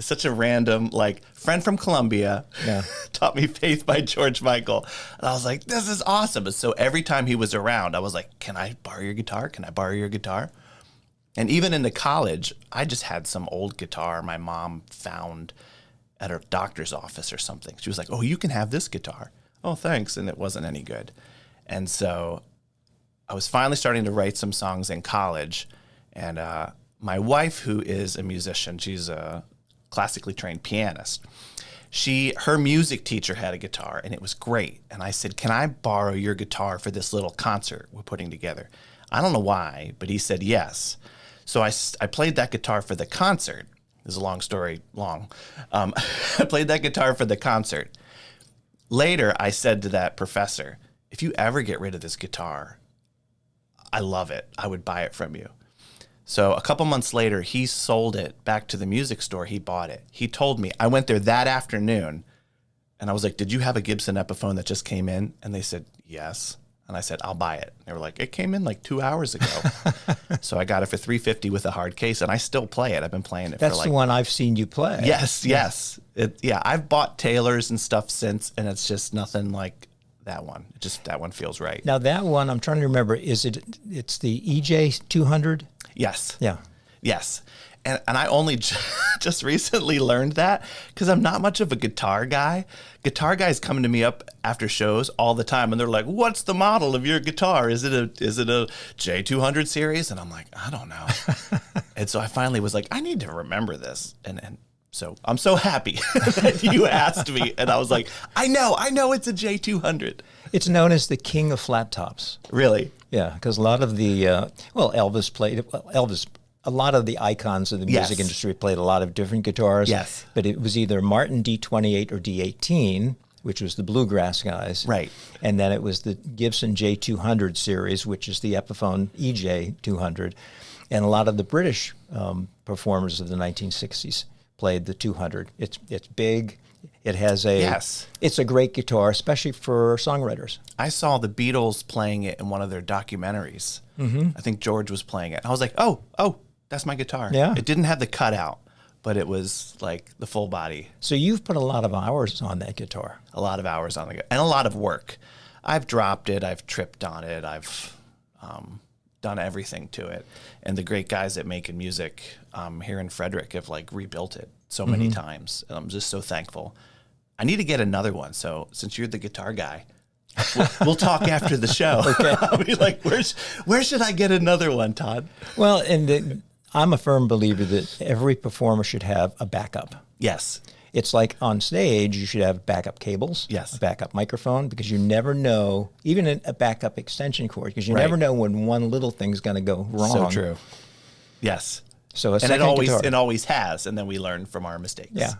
such a random, like, friend from Columbia taught me Faith by George Michael. And I was like, this is awesome. And so every time he was around, I was like, can I borrow your guitar? Can I borrow your guitar? And even into college, I just had some old guitar my mom found at her doctor's office or something. She was like, oh, you can have this guitar. Oh, thanks. And it wasn't any good. And so I was finally starting to write some songs in college. And my wife, who is a musician, she's a classically trained pianist. Her music teacher had a guitar, and it was great. And I said, can I borrow your guitar for this little concert we're putting together? I don't know why, but he said yes. So I played that guitar for the concert. This is a long story, long. I played that guitar for the concert. Later, I said to that professor, if you ever get rid of this guitar, I love it. I would buy it from you. So a couple months later, he sold it back to the music store. He bought it. He told me, I went there that afternoon, and I was like, did you have a Gibson Epiphone that just came in? And they said, yes. And I said, I'll buy it. And they were like, it came in like 2 hours ago. So I got it for $350 with a hard case, and I still play it. I've been playing it for like... That's the one I've seen you play. Yes. I've bought Taylors and stuff since, and it's just nothing like that one. That one feels right. Now that one, I'm trying to remember, it's the EJ 200? Yes. Yeah. Yes. And I only just recently learned that because I'm not much of a guitar guy. Guitar guys come to me up after shows all the time, and they're like, what's the model of your guitar? Is it a J200 series? And I'm like, I don't know. And so I finally was like, I need to remember this. And so I'm so happy that you asked me. And I was like, I know it's a J200. It's known as the king of flat tops. Really? Yeah, because a lot of the, Elvis played, a lot of the icons of the music industry played a lot of different guitars. Yes. But it was either Martin D28 or D18, which was the bluegrass guys. Right. And then it was the Gibson J200 series, which is the Epiphone EJ200. And a lot of the British performers of the 1960s played the 200. It's big. It has It's a great guitar, especially for songwriters. I saw the Beatles playing it in one of their documentaries. Mm-hmm. I think George was playing it. And I was like, oh, that's my guitar. Yeah. It didn't have the cutout, but it was like the full body. So you've put a lot of hours on that guitar. A lot of hours on the guitar, and a lot of work. I've dropped it. I've tripped on it. I've done everything to it. And the great guys at Making Music here in Frederick have like rebuilt it so many times. And I'm just so thankful. I need to get another one. So since you're the guitar guy, we'll talk after the show. Okay. I'll be like, where should I get another one, Todd? Well, I'm a firm believer that every performer should have a backup. Yes. It's like on stage, you should have backup cables, yes, a backup microphone, because you never know, even a backup extension cord, because you never know when one little thing's going to go wrong. So true. Yes. So it always has, and then we learn from our mistakes. Yeah.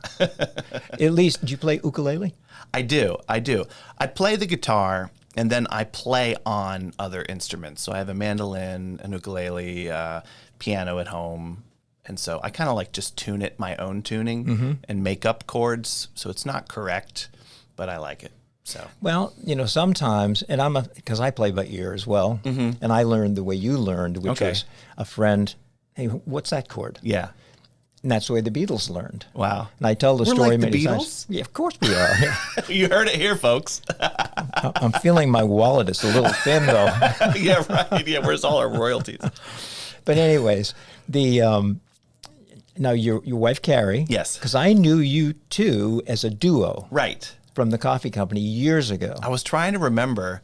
At least, do you play ukulele? I do. I play the guitar, and then I play on other instruments. So I have a mandolin, an ukulele, piano at home. And so I kind of like just tune it my own tuning and make up chords. So it's not correct, but I like it. So well, sometimes, and because I play by ear as well, and I learned the way you learned, which was a friend. Hey, what's that chord? Yeah. And that's the way the Beatles learned. Wow. And I tell the We're story like many the Beatles? times. Yeah, of course we are. You heard it here, folks. I'm feeling my wallet is a little thin, though. Yeah, right. Yeah, where's all our royalties? But anyways, now your wife, Carrie. Yes. Because I knew you, too, as a duo. Right. From the coffee company years ago. I was trying to remember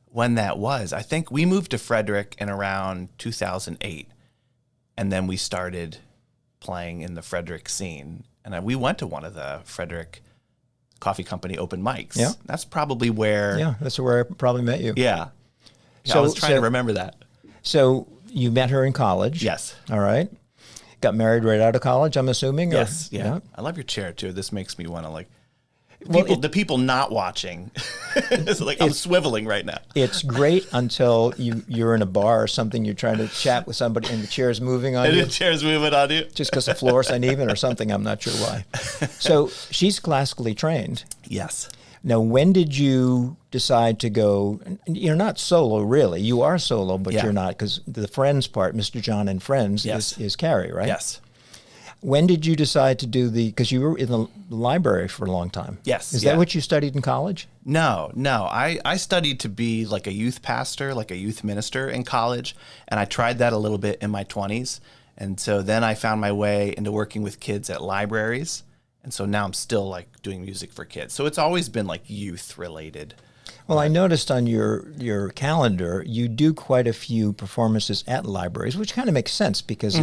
when that was. I think we moved to Frederick in around 2008. And then we started playing in the Frederick scene. And we went to one of the Frederick Coffee Company open mics. Yeah. That's probably where... Yeah, that's where I probably met you. Yeah. I was trying to remember that. So you met her in college. Yes. All right. Got married right out of college, I'm assuming? Yes. Yeah. I love your chair, too. This makes me want to the people not watching. It's like I'm swiveling right now. It's great until you're in a bar or something, you're trying to chat with somebody and the chair's moving on you. And the chair's moving on you. Just because the floor is uneven or something, I'm not sure why. So she's classically trained. Yes. Now, when did you decide to go? You're not solo, really. You are solo, but you're not, because the Friends part, Mr. John and Friends, is Carrie, right? Yes. When did you decide to do because you were in the library for a long time. Yes. Is that what you studied in college? No. I studied to be like a youth pastor, like a youth minister in college. And I tried that a little bit in my 20s. And so then I found my way into working with kids at libraries. And so now I'm still like doing music for kids. So it's always been like youth related. Well, I noticed on your calendar, you do quite a few performances at libraries, which kind of makes sense because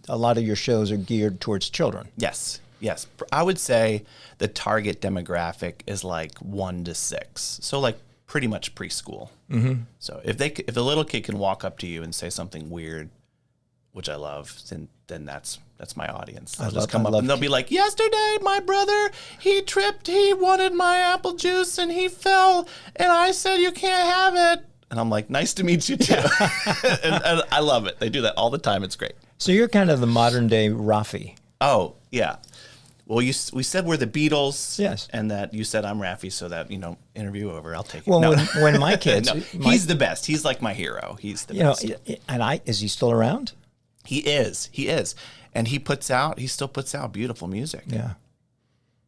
a lot of your shows are geared towards children. Yes. I would say the target demographic is like 1 to 6. So like pretty much preschool. Mm-hmm. So if a little kid can walk up to you and say something weird, which I love, then that's my audience. They'll just come up and they'll be like, yesterday my brother, he tripped, he wanted my apple juice and he fell and I said you can't have it. And I'm like, nice to meet you too. and I love it. They do that all the time. It's great. So you're kind of the modern day Rafi. Oh, yeah. Well, we said we're the Beatles. Yes. And that you said I'm Raffi, so that, interview over. I'll take it. Well, when my kids... No, he's the best. He's like my hero. He's the best. And is he still around? He is. And he still puts out beautiful music. Yeah.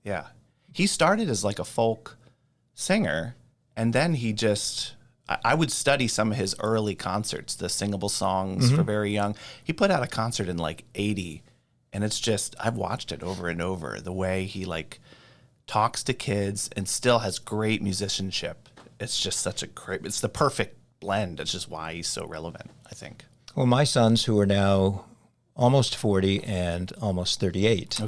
Yeah. He started as like a folk singer, and then I would study some of his early concerts, the singable songs for very young. He put out a concert in like 80, and it's just, I've watched it over and over, the way he like talks to kids and still has great musicianship. It's just it's the perfect blend. It's just why he's so relevant, I think. Well, my sons, who are now almost 40 and almost 38,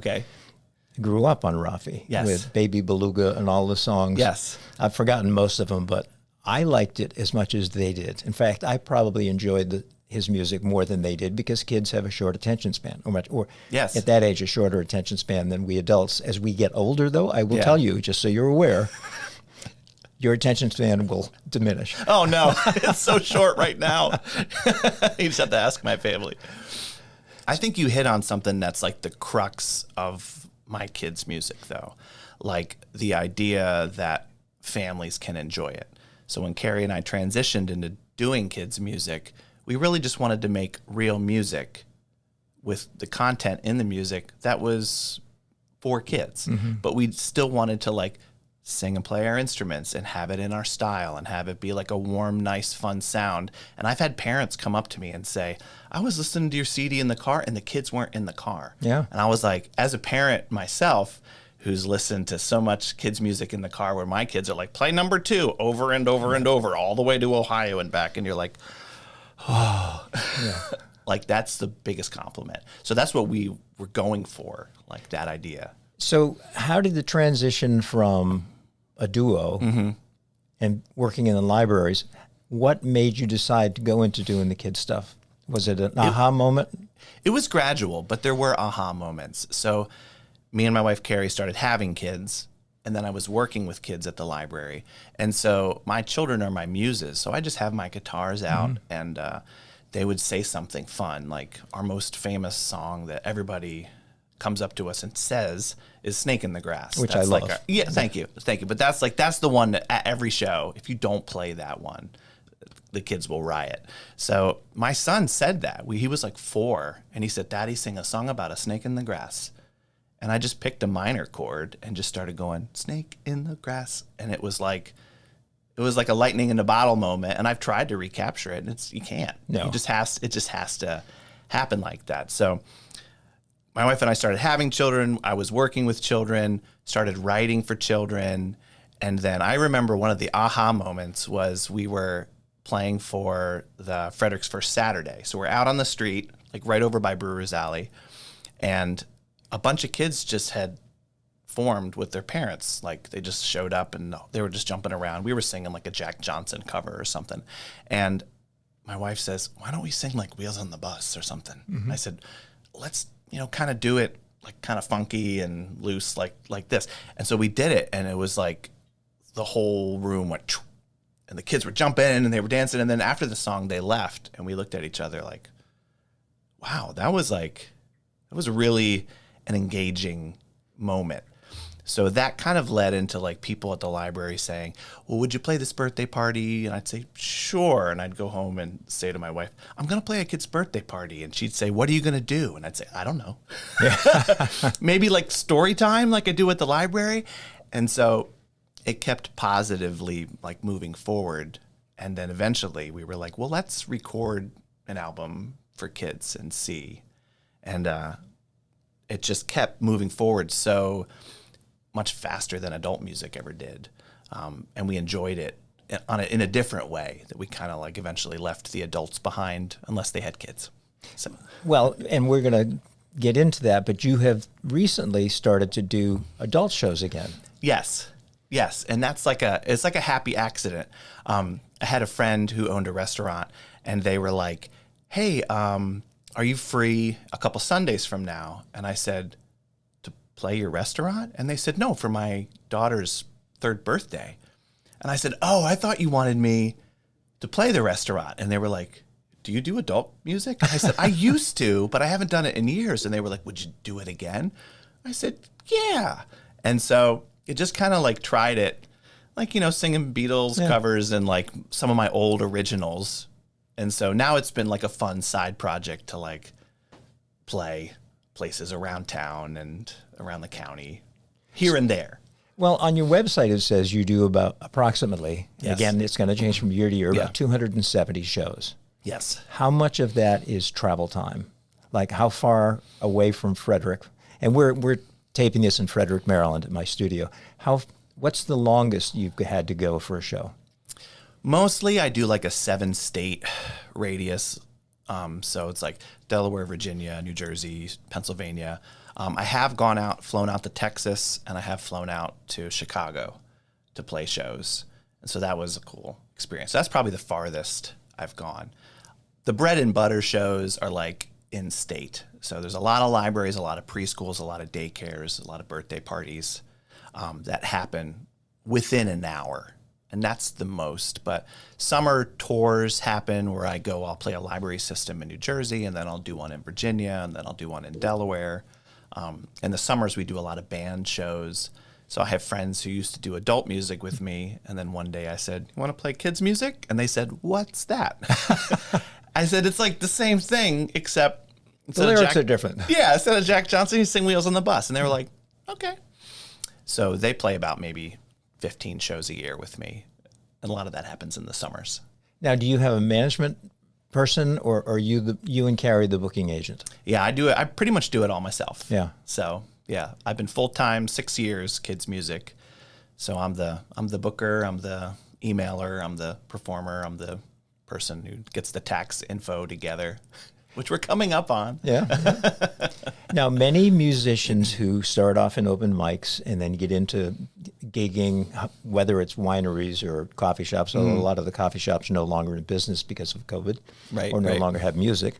grew up on Rafi with Baby Beluga and all the songs. Yes. I've forgotten most of them, but I liked it as much as they did. In fact, I probably enjoyed his music more than they did because kids have a short attention span, or at that age, a shorter attention span than we adults. As we get older, though, I will tell you, just so you're aware, your attention span will diminish. Oh, no. It's so short right now. You just have to ask my family. I think you hit on something that's like the crux of my kids' music, though. Like the idea that families can enjoy it. So when Carrie and I transitioned into doing kids' music, we really just wanted to make real music with the content in the music that was for kids. Mm-hmm. But we still wanted to like sing and play our instruments and have it in our style and have it be like a warm, nice, fun sound. And I've had parents come up to me and say, I was listening to your CD in the car and the kids weren't in the car. Yeah. And I was like, as a parent myself, who's listened to so much kids music in the car where my kids are like, play number 2 over and over and over, all the way to Ohio and back. And you're like, oh, like that's the biggest compliment. So that's what we were going for, like that idea. So how did the transition from a duo and working in the libraries, what made you decide to go into doing the kids stuff? Was it an aha moment? It was gradual, but there were aha moments. So me and my wife, Carrie, started having kids, and then I was working with kids at the library. And so my children are my muses. So I just have my guitars out, and they would say something fun. Like our most famous song that everybody comes up to us and says is Snake in the Grass. Which that's I love. Thank you. But that's the one that at every show, if you don't play that one, the kids will riot. So my son said that. He was like 4, and he said, Daddy, sing a song about a snake in the grass. And I just picked a minor chord and just started going, snake in the grass. And it was like a lightning in a bottle moment. And I've tried to recapture it, and you can't. No. It just has to happen like that. So my wife and I started having children. I was working with children, started writing for children. And then I remember one of the aha moments was we were playing for the Frederick's First Saturday. So we're out on the street, like right over by Brewer's Alley. And a bunch of kids just had formed with their parents. Like they just showed up and they were just jumping around. We were singing like a Jack Johnson cover or something. And my wife says, why don't we sing like Wheels on the Bus or something? Mm-hmm. I said, let's, kind of do it like kind of funky and loose like this. And so we did it, and it was like the whole room went, choo, and the kids were jumping and they were dancing. And then after the song, they left, and we looked at each other like, wow, that was really an engaging moment. So that kind of led into like people at the library saying, well, would you play this birthday party? And I'd say, sure. And I'd go home and say to my wife, I'm going to play a kid's birthday party. And she'd say, what are you going to do? And I'd say, I don't know. Maybe like story time like I do at the library. And so it kept positively like moving forward. And then eventually we were like, well, let's record an album for kids and see. And it just kept moving forward so much faster than adult music ever did. And we enjoyed it in a different way that we kind of like eventually left the adults behind unless they had kids. So. Well, and we're going to get into that, but you have recently started to do adult shows again. Yes. And that's it's like a happy accident. I had a friend who owned a restaurant and they were like, hey, are you free a couple Sundays from now? And I said, to play your restaurant? And they said, no, for my daughter's 3rd birthday. And I said, oh, I thought you wanted me to play the restaurant. And they were like, do you do adult music? And I said, I used to, but I haven't done it in years. And they were like, would you do it again? I said, yeah. And so it just kind of like tried it, like, singing Beatles covers and like some of my old originals. And so now it's been like a fun side project to like play places around town and around the county, here and there. Well, on your website, it says you do about approximately, Yes. again, it's going to change from year to year, Yeah. about 270 shows. Yes. How much of that is travel time? Like how far away from Frederick? And we're taping this in Frederick, Maryland at my studio. What's the longest you've had to go for a show? Mostly I do like a 7-state radius. So it's like Delaware, Virginia, New Jersey, Pennsylvania. I have flown out to Texas, and I have flown out to Chicago to play shows. And so that was a cool experience. That's probably the farthest I've gone. The bread and butter shows are like in state. So there's a lot of libraries, a lot of preschools, a lot of daycares, a lot of birthday parties that happen within an hour. And that's the most. But summer tours happen where I'll play a library system in New Jersey, and then I'll do one in Virginia, and then I'll do one in Delaware. In the summers, we do a lot of band shows. So I have friends who used to do adult music with me, and then one day I said, you want to play kids music? And they said, what's that? I said, it's like the same thing, except The lyrics are different. Yeah, instead of Jack Johnson, you sing Wheels on the Bus. And they were like, okay. So they play about maybe 15 shows a year with me. And a lot of that happens in the summers. Now, do you have a management person, or are you and Carrie the booking agent? Yeah, I do it. I pretty much do it all myself. Yeah. So yeah, I've been full-time 6 years, kids music. So I'm the booker, I'm the emailer, I'm the performer, I'm the person who gets the tax info together, which we're coming up on. Yeah. Now, many musicians who start off in open mics and then get into gigging, whether it's wineries or coffee shops, although a lot of the coffee shops are no longer in business because of COVID, Right, or no right. longer have music,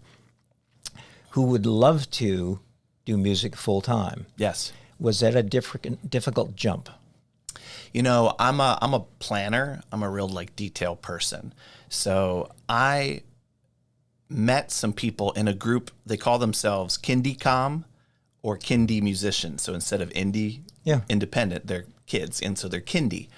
who would love to do music full time. Yes. Was that a difficult jump? You know, I'm a planner. I'm a real like detail person. So I met some people in a group. They call themselves KindieCom or Kindie musicians. So instead of indie, Yeah. independent, they're kids, and so they're Kindie.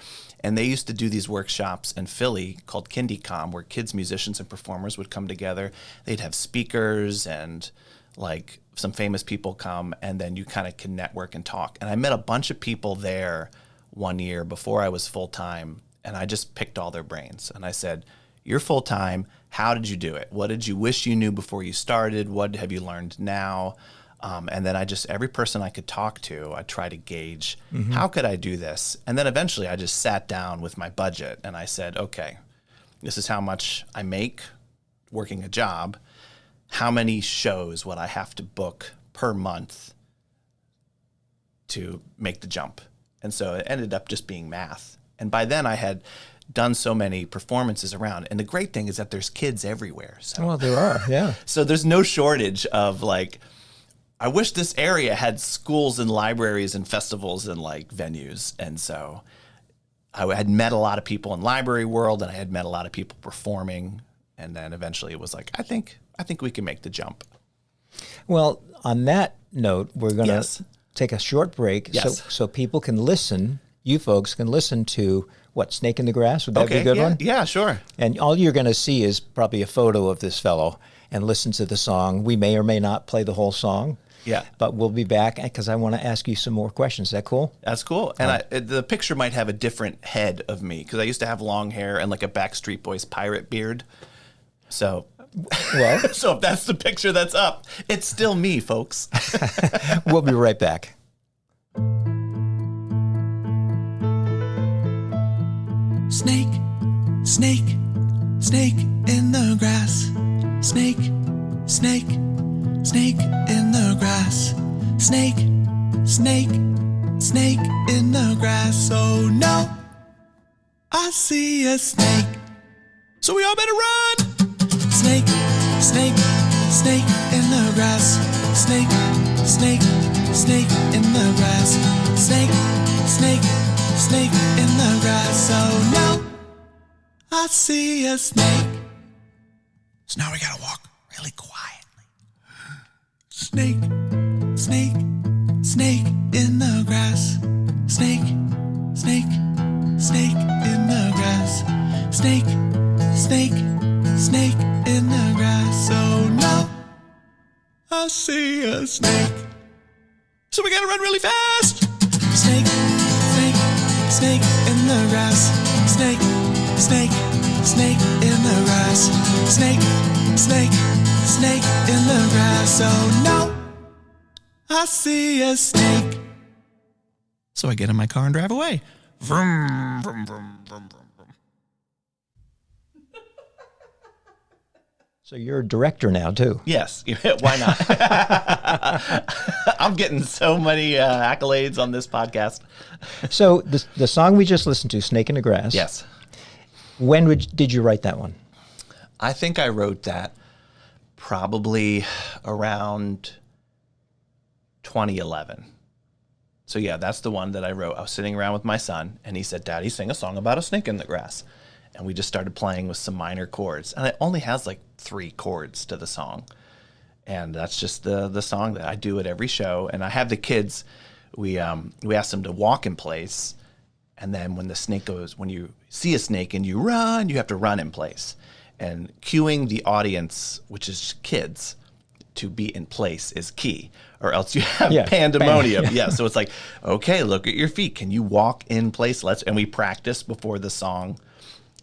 And they used to do these workshops in Philly called KindieCom, where kids, musicians, and performers would come together. They'd have speakers and like some famous people come, and then you kind of can network and talk. And I met a bunch of people there one year before I was full-time, and I just picked all their brains. And I said, you're full-time. How did you do it? What did you wish you knew before you started? What have you learned now? And then every person I could talk to, I try to gauge, how could I do this? And then eventually I just sat down with my budget and I said, okay, this is how much I make working a job. How many shows would I have to book per month to make the jump? And so it ended up just being math. And by then I had done so many performances around. And the great thing is that there's kids everywhere. So, Well, there are, yeah. so there's no shortage of like, I wish this area had schools and libraries and festivals and like venues. And so I had met a lot of people in library world, and I had met a lot of people performing. And then eventually it was like, I think we can make the jump. Well, on that note, we're going to Yes. take a short break Yes. so people can listen, you folks can listen to, what, Snake in the Grass? Would that be a good one? Yeah, sure. And all you're going to see is probably a photo of this fellow and listen to the song. We may or may not play the whole song. Yeah. But we'll be back because I want to ask you some more questions. Is that cool? That's cool. And the picture might have a different head of me because I used to have long hair and like a Backstreet Boys pirate beard. So, Well, so if that's the picture that's up, it's still me, folks. we'll be right back. Snake, snake, snake in the grass. Snake, snake, snake in the grass. Snake, snake, snake in the grass. Oh no, I see a snake. So we all better run. Snake, snake, snake in the grass. Snake, snake, snake in the grass. Snake, snake, snake in the grass. Oh no, I see a snake. So now we gotta walk really quietly. Snake, snake, snake in the grass. Snake, snake, snake in the grass. Snake, snake, snake in the grass. Oh no, I see a snake. So we gotta run really fast. Snake, snake, snake in the grass. Snake, snake, snake in the grass. Snake, snake, snake in the grass. Oh no, I see a snake. So I get in my car and drive away. Vroom, vroom, vroom, vroom, vroom, vroom. So you're a director now, too. Yes. Why not? I'm getting so many accolades on this podcast. So the song we just listened to, Snake in the Grass. Yes. When did you write that one? I think I wrote that probably around 2011. So yeah, that's the one that I wrote. I was sitting around with my son, and he said, "Daddy, sing a song about a snake in the grass." And we just started playing with some minor chords. And it only has like 3 chords to the song. And that's just the song that I do at every show. And I have the kids, we ask them to walk in place. And then when the snake goes, when you see a snake and you run, you have to run in place. And cueing the audience, which is kids, to be in place is key, or else you have pandemonium. Yeah. So it's like, okay, look at your feet. Can you walk in place? And we practice before the song.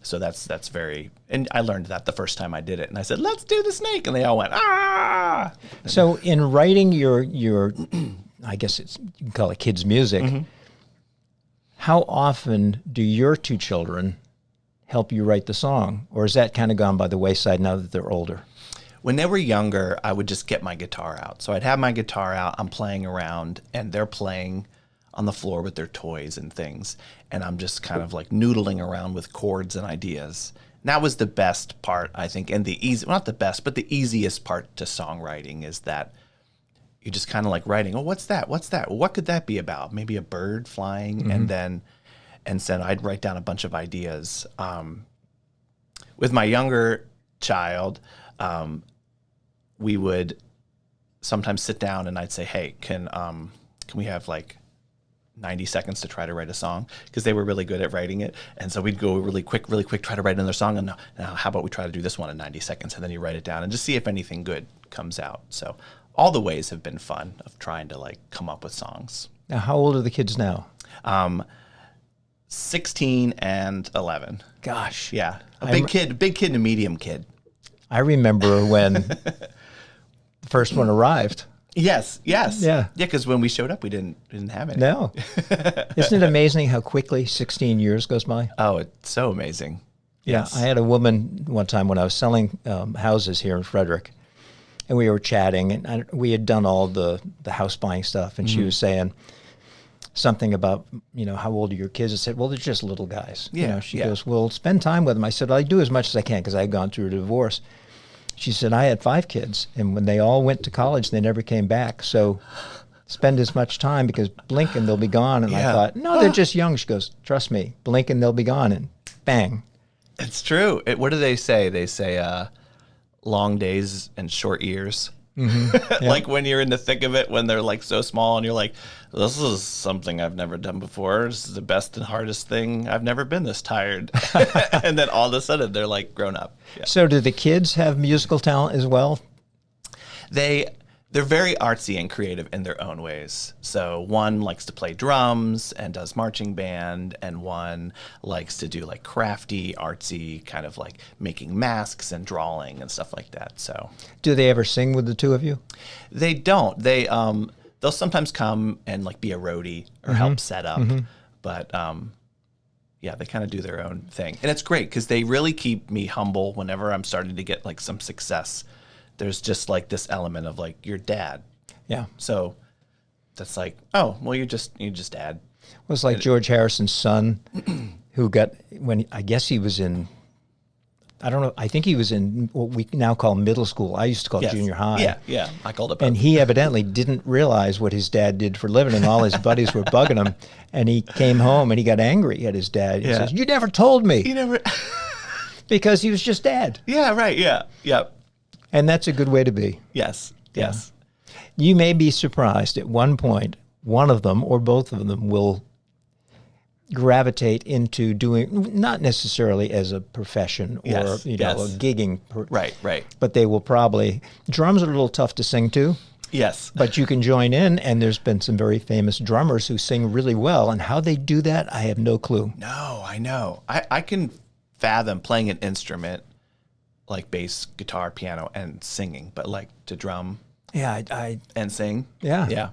So that's very, and I learned that the first time I did it. And I said, let's do the snake. And they all went, ah. So in writing your I guess you can call it kids' music, how often do your 2 children help you write the song? Or is that kind of gone by the wayside now that they're older? When they were younger, I would just get my guitar out. So I'd have my guitar out, I'm playing around, and they're playing on the floor with their toys and things. And I'm just kind of like noodling around with chords and ideas. And that was the best part, I think, and the easy, well, not the best, but the easiest part to songwriting is that you're just kind of like writing, oh, what's that? What's that? What could that be about? Maybe a bird flying. And then I'd write down a bunch of ideas. With my younger child, we would sometimes sit down and I'd say, hey, can we have like 90 seconds to try to write a song? Because they were really good at writing it. And so we'd go really quick, try to write another song. And now how about we try to do this one in 90 seconds? And then you write it down and just see if anything good comes out. So all the ways have been fun of trying to like come up with songs. Now, how old are the kids now? 16 and 11. Gosh. Yeah. A big kid and a medium kid. I remember when the first one arrived. Yes. Yeah. Because when we showed up, we didn't have any. No. Isn't it amazing how quickly 16 years goes by? Oh, it's so amazing. Yeah. Yes. I had a woman one time when I was selling houses here in Frederick, and we were chatting, and we had done all the house buying stuff, and she was saying something about, how old are your kids? I said, well, they're just little guys. Yeah. She goes, well, spend time with them. I said, I do as much as I can because I had gone through a divorce. She said, I had 5 kids, and when they all went to college, they never came back. So spend as much time because blink and they'll be gone. And I thought, no, they're just young. She goes, trust me, blink and they'll be gone. And bang. It's true. What do they say? They say long days and short years. Like when you're in the thick of it, when they're like so small and you're like, this is something I've never done before. This is the best and hardest thing. I've never been this tired. And then all of a sudden they're like grown up. Yeah. So do the kids have musical talent as well? They're very artsy and creative in their own ways. So one likes to play drums and does marching band, and one likes to do like crafty, artsy, kind of like making masks and drawing and stuff like that. So Do they ever sing with the two of you? they don't. They'll sometimes come and like be a roadie or help set up, but yeah, they kind of do their own thing, and it's great because they really keep me humble whenever I'm starting to get like some success. There's just like this element of like your dad. Yeah. So that's like, oh, well, you're just dad. It was like George Harrison's son who got, I guess he was in, I don't know, I think he was in what we now call middle school. I used to call it Yes. junior high. Yeah. I called it. And he evidently didn't realize what his dad did for a living, and all his buddies were bugging him. And he came home and he got angry at his dad. He says, "You never told me." He never. Because he was just dad. Yeah. Right. Yeah. Yep. And that's a good way to be. Yes. Yes. You may be surprised at one point, one of them or both of them will gravitate into doing, not necessarily as a profession or, Yes, a yes. gigging. Right. But they will probably, drums are a little tough to sing to, Yes. but you can join in, and there's been some very famous drummers who sing really well, and how they do that, I have no clue. No, I know. I can fathom playing an instrument like bass, guitar, piano, and singing, but like to drum Yeah, and sing. Yeah.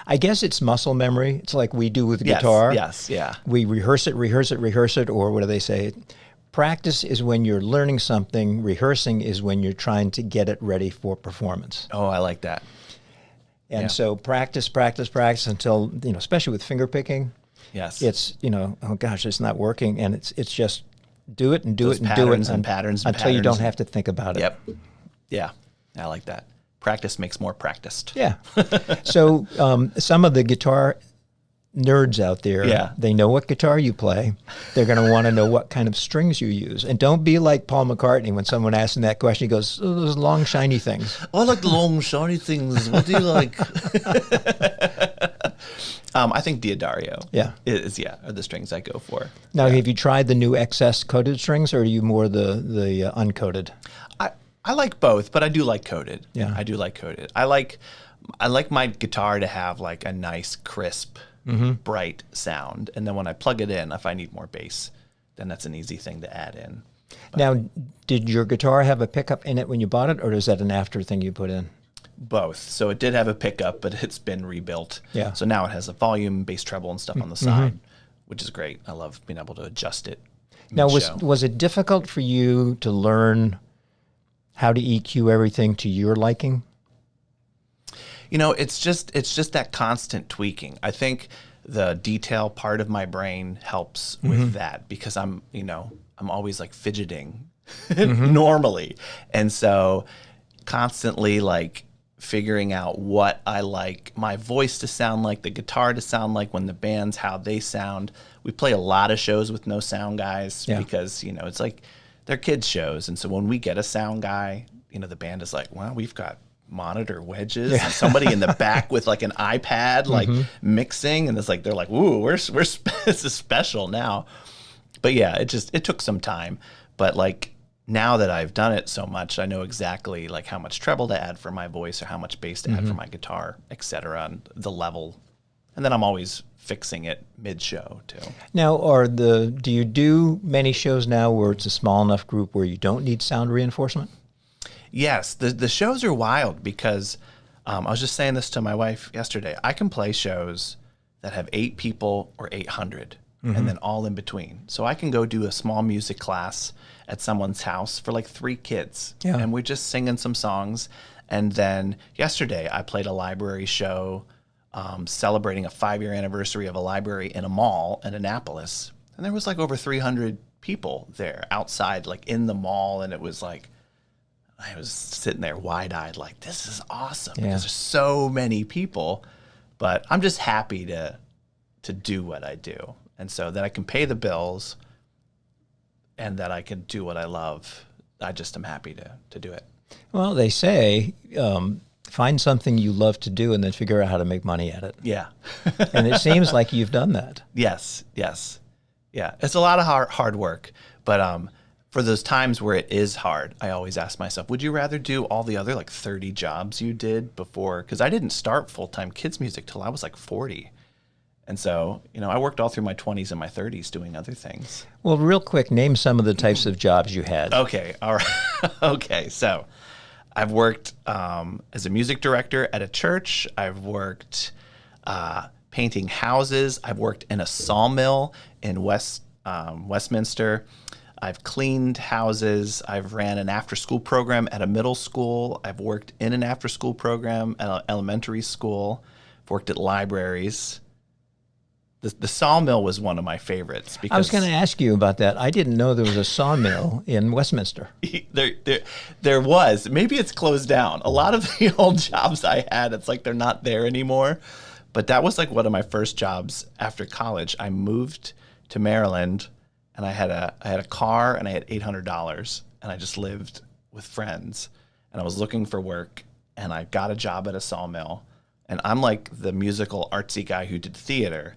I guess it's muscle memory. It's like we do with Yes, guitar. yes, yeah. We rehearse it, or what do they say? Practice is when you're learning something. Rehearsing is when you're trying to get it ready for performance. Oh, I like that. And Yeah. so practice until, especially with finger picking, Yes. it's, oh gosh, it's not working. And it's just do it and do Those it and do it patterns and patterns and until you don't patterns. have to think about it. Yep. Yeah. I like that. Practice makes more practiced. Yeah. So some of the guitar nerds out there, Yeah. they know what guitar you play. They're going to want to know what kind of strings you use. And don't be like Paul McCartney when someone asks him that question. He goes, "Oh, those long, shiny things." I like the long, shiny things. What do you like? I think Diodario. Yeah. Are the strings I go for. Now, have you tried the new XS coated strings, or are you more the uncoated? I like both, but I do like coated. Yeah. I do like coated. I like my guitar to have like a nice, crisp, bright sound. And then when I plug it in, if I need more bass, then that's an easy thing to add in. Now, did your guitar have a pickup in it when you bought it, or is that an after thing you put in? Both. So it did have a pickup, but it's been rebuilt. Yeah. So now it has a volume, bass treble, and stuff on the side, which is great. I love being able to adjust it. Now, mid-show. was it difficult for you to learn how to EQ everything to your liking? It's just that constant tweaking. I think the detail part of my brain helps with that because I'm always like fidgeting normally. And so constantly like figuring out what I like my voice to sound like, the guitar to sound like, when the band's how they sound. We play a lot of shows with no sound guys because, it's like they're kids shows. And so when we get a sound guy, the band is like, well, we've got monitor wedges and somebody in the back with like an iPad, like mixing. And it's like, they're like, ooh, this is special now. But yeah, it took some time. But like now that I've done it so much, I know exactly like how much treble to add for my voice or how much bass to add for my guitar, et cetera, and the level. And then I'm always fixing it mid-show too. Now, do you do many shows now where it's a small enough group where you don't need sound reinforcement? Yes, the shows are wild because I was just saying this to my wife yesterday. I can play shows that have 8 people or 800 and then all in between. So I can go do a small music class at someone's house for like 3 kids. Yeah. And we're just singing some songs. And then yesterday I played a library show celebrating a 5-year anniversary of a library in a mall in Annapolis. And there was like over 300 people there outside, like in the mall. And it was like, I was sitting there wide-eyed like, this is awesome because there's so many people. But I'm just happy to do what I do. And so that I can pay the bills and that I can do what I love. I just am happy to do it. Well, they say find something you love to do and then figure out how to make money at it. Yeah. And it seems like you've done that. Yes. Yeah. It's a lot of hard work, but for those times where it is hard, I always ask myself, would you rather do all the other like 30 jobs you did before? Because I didn't start full-time kids music till I was like 40. And so, I worked all through my 20s and my 30s doing other things. Well, real quick, name some of the types of jobs you had. Okay. All right. Okay. So I've worked as a music director at a church. I've worked painting houses. I've worked in a sawmill in Westminster. I've cleaned houses. I've ran an after-school program at a middle school. I've worked in an after-school program at an elementary school. I've worked at libraries. The sawmill was one of my favorites. Because I was going to ask you about that. I didn't know there was a sawmill in Westminster. There was. Maybe it's closed down. A lot of the old jobs I had, it's like they're not there anymore. But that was like one of my first jobs after college. I moved to Maryland, and I had a car, and I had $800, and I just lived with friends. And I was looking for work, and I got a job at a sawmill. And I'm like the musical artsy guy who did theater.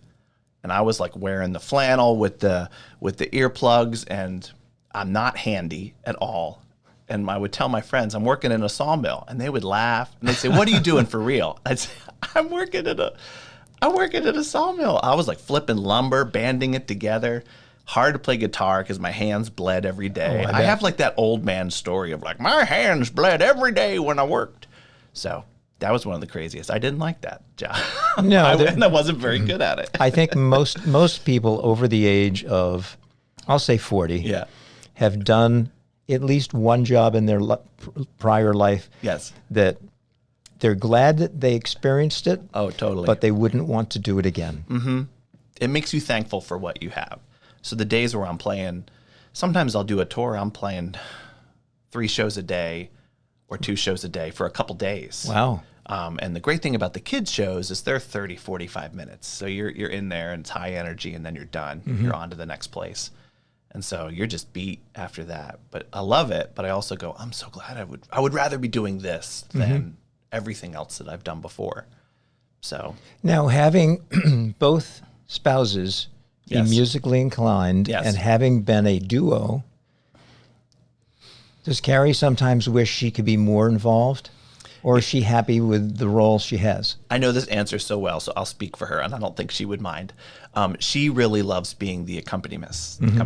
And I was like wearing the flannel with the earplugs, and I'm not handy at all. And I would tell my friends, I'm working in a sawmill, and they would laugh, and they'd say, "What are you doing for real?" I'd say, I'm working at a sawmill. I was like flipping lumber, banding it together. Hard to play guitar because my hands bled every day. Oh, I have like that old man story of like, my hands bled every day when I worked. So that was one of the craziest. I didn't like that job. No, I wasn't very good at it. I think most people over the age of, I'll say 40, have done at least one job in their prior life. Yes. That they're glad that they experienced it. Oh, totally. But they wouldn't want to do it again. Mm-hmm. It makes you thankful for what you have. So the days where I'm playing, sometimes I'll do a tour. I'm playing 3 shows a day or 2 shows a day for a couple days. Wow. And the great thing about the kids shows is they're 30, 45 minutes. So you're in there and it's high energy, and then you're done. Mm-hmm. You're on to the next place. And so you're just beat after that. But I love it. But I also go, I'm so glad I would rather be doing this than everything else that I've done before. So now, having both spouses be musically inclined and having been a duo, does Carrie sometimes wish she could be more involved? Or is she happy with the role she has? I know this answer so well, so I'll speak for her, and I don't think she would mind. She really loves being the accompanist. Did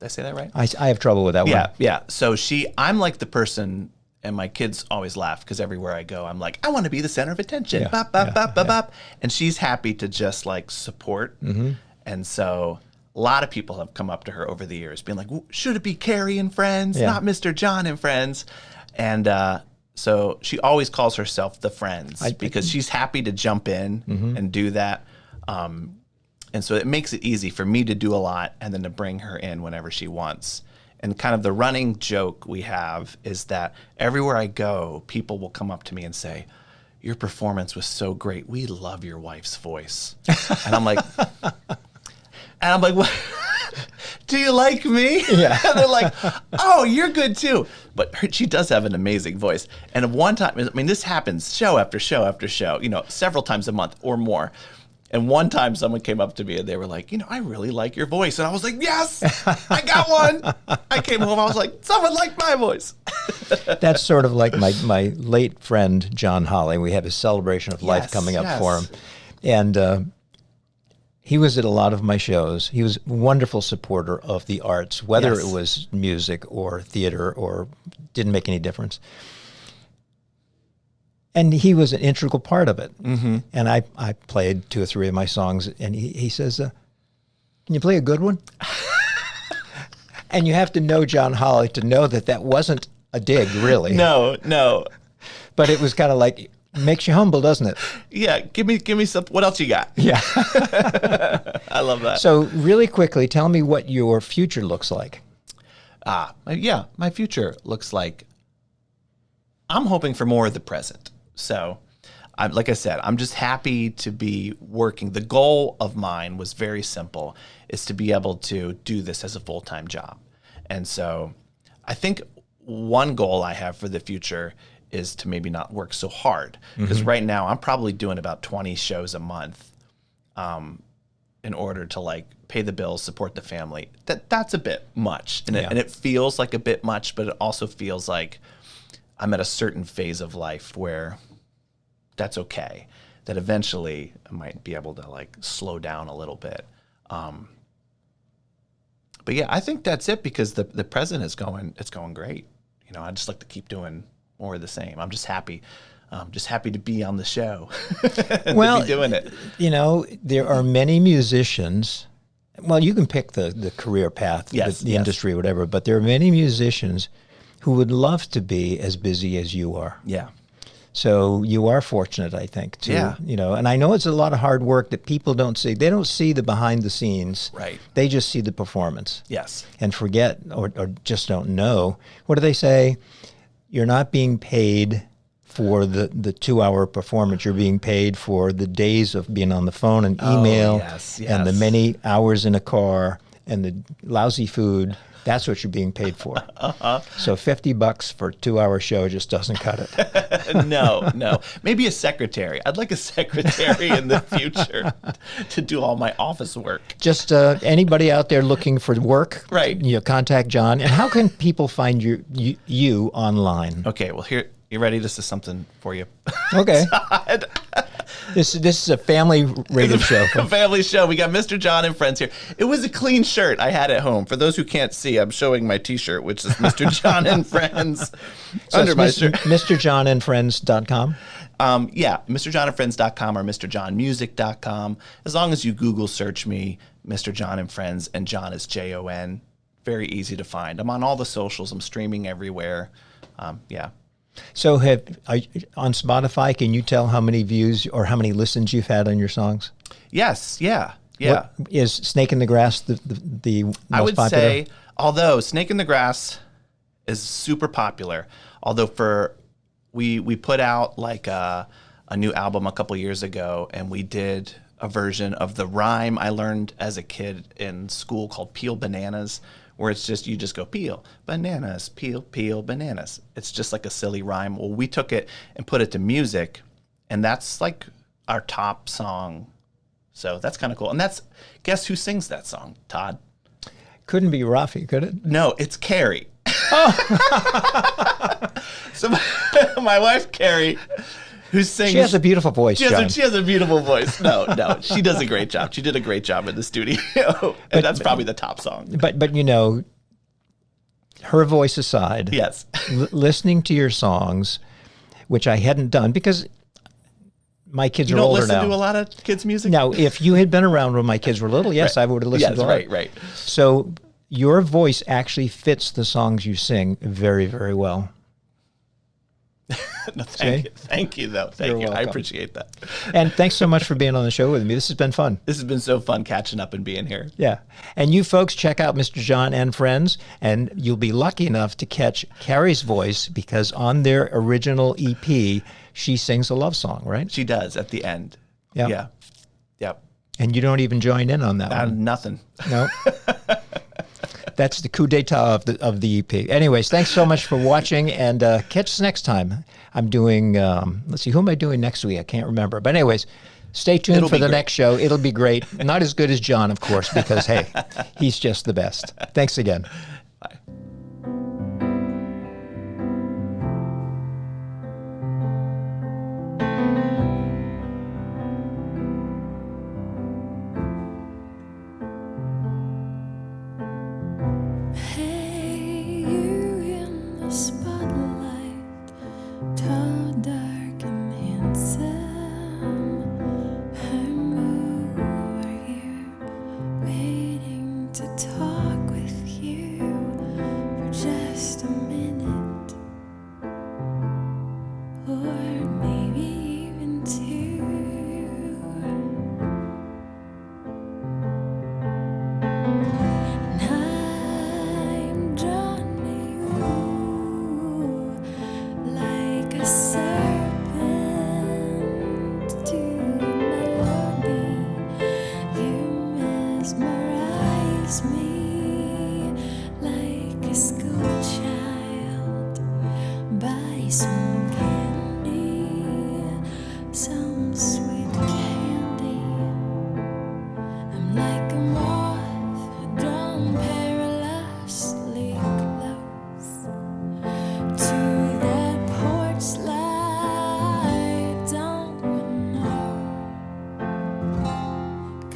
I say that right? I have trouble with that one. Yeah. So I'm like the person, and my kids always laugh because everywhere I go, I'm like, I want to be the center of attention. Bop, bop, bop, bop, bop. And she's happy to just like support. And so a lot of people have come up to her over the years being like, should it be Carrie and Friends, not Mr. John and Friends? And so she always calls herself the Friends because she's happy to jump in and do that. And so it makes it easy for me to do a lot and then to bring her in whenever she wants. And kind of the running joke we have is that everywhere I go, people will come up to me and say, your performance was so great. We love your wife's voice. And I'm like, what? Do you like me? Yeah. And they're like, oh, you're good too. But she does have an amazing voice. And one time, I mean, this happens show after show after show, several times a month or more. And one time someone came up to me and they were like, I really like your voice. And I was like, yes, I got one. I came home, I was like, someone liked my voice. That's sort of like my late friend, Jon Holly. We have a celebration of life coming up for him. And he was at a lot of my shows. He was a wonderful supporter of the arts, whether it was music or theater or didn't make any difference. And he was an integral part of it. And I played 2 or 3 of my songs, and he says, can you play a good one? And you have to know Jon Holly to know that wasn't a dig, really. No. But it was kind of like, makes you humble, doesn't it? Yeah, give me some, what else you got? Yeah. I love that. So really quickly, tell me what your future looks like. My future looks like, I'm hoping for more of the present. So, like I said, I'm just happy to be working. The goal of mine was very simple, is to be able to do this as a full-time job. And so I think one goal I have for the future is to maybe not work so hard, because right now I'm probably doing about 20 shows a month, in order to like pay the bills, support the family. That's a bit much, and it feels like a bit much, but it also feels like I'm at a certain phase of life where that's okay. That eventually I might be able to like slow down a little bit. But yeah, I think that's it, because the present is going great. You know, I just like to keep doing more of the same. I'm just happy. Just happy to be on the show. And to be doing it. You know, there are many musicians. Well, you can pick the career path, the industry, whatever. But there are many musicians who would love to be as busy as you are. Yeah. So you are fortunate, I think, too. Yeah. You know, and I know it's a lot of hard work that people don't see. They don't see the behind the scenes. Right. They just see the performance. Yes. And forget or just don't know. What do they say? You're not being paid for the 2-hour performance. You're being paid for the days of being on the phone and email, and the many hours in a car and the lousy food. That's what you're being paid for. So $50 for a 2-hour show just doesn't cut it. No. Maybe a secretary. I'd like a secretary in the future to do all my office work. Just anybody out there looking for work, right? You know, contact Jon. And how can people find you online? Okay, well, here, you ready? This is something for you. Okay. This is a family radio show. A family show. We got Mr. Jon and Friends here. It was a clean shirt I had at home. For those who can't see, I'm showing my T-shirt, which is Mr. Jon and Friends So under my shirt. MrJonandFriends.com. Yeah, MrJonandFriends.com or MrJonMusic.com. As long as you Google search me, Mr. Jon and Friends, and Jon is Jon. Very easy to find. I'm on all the socials. I'm streaming everywhere. Yeah. So on Spotify, can you tell how many views or how many listens you've had on your songs? Yes, yeah. What, is Snake in the Grass the most I would popular? say, although Snake in the Grass is super popular, although we put out like a new album a couple years ago, and we did a version of the rhyme I learned as a kid in school called Peel Bananas, where it's just, you just go peel bananas, peel bananas. It's just like a silly rhyme. Well, we took it and put it to music, and that's like our top song. So that's kind of cool. And guess who sings that song, Todd? Couldn't be Rafi, could it? No, it's Carrie. Oh. So my wife, Carrie, who sings. She has a beautiful voice, she has a beautiful voice. No, she does a great job. She did a great job in the studio. And that's probably the top song. But you know, her voice aside, yes, listening to your songs, which I hadn't done because my kids are older now. You don't listen to a lot of kids' music? Now, if you had been around when my kids were little, yes, I would have listened to a lot. Right. So your voice actually fits the songs you sing very, very well. No, thank you, though. Thank you. Welcome. I appreciate that. And thanks so much for being on the show with me. This has been fun. This has been so fun catching up and being here. Yeah. And you folks, check out Mr. Jon and Friends, and you'll be lucky enough to catch Carrie's voice, because on their original EP, she sings a love song, right? She does at the end. Yeah. Yeah. Yep. And you don't even join in on that one. Nothing. No. That's the coup d'etat of the EP. Anyways, thanks so much for watching, and catch us next time. I'm doing, let's see, who am I doing next week? I can't remember. But anyways, stay tuned for the next show. It'll be great. Not as good as Jon, of course, because, hey, he's just the best. Thanks again. Bye. To talk with you.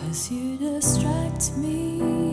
'cause you distract me.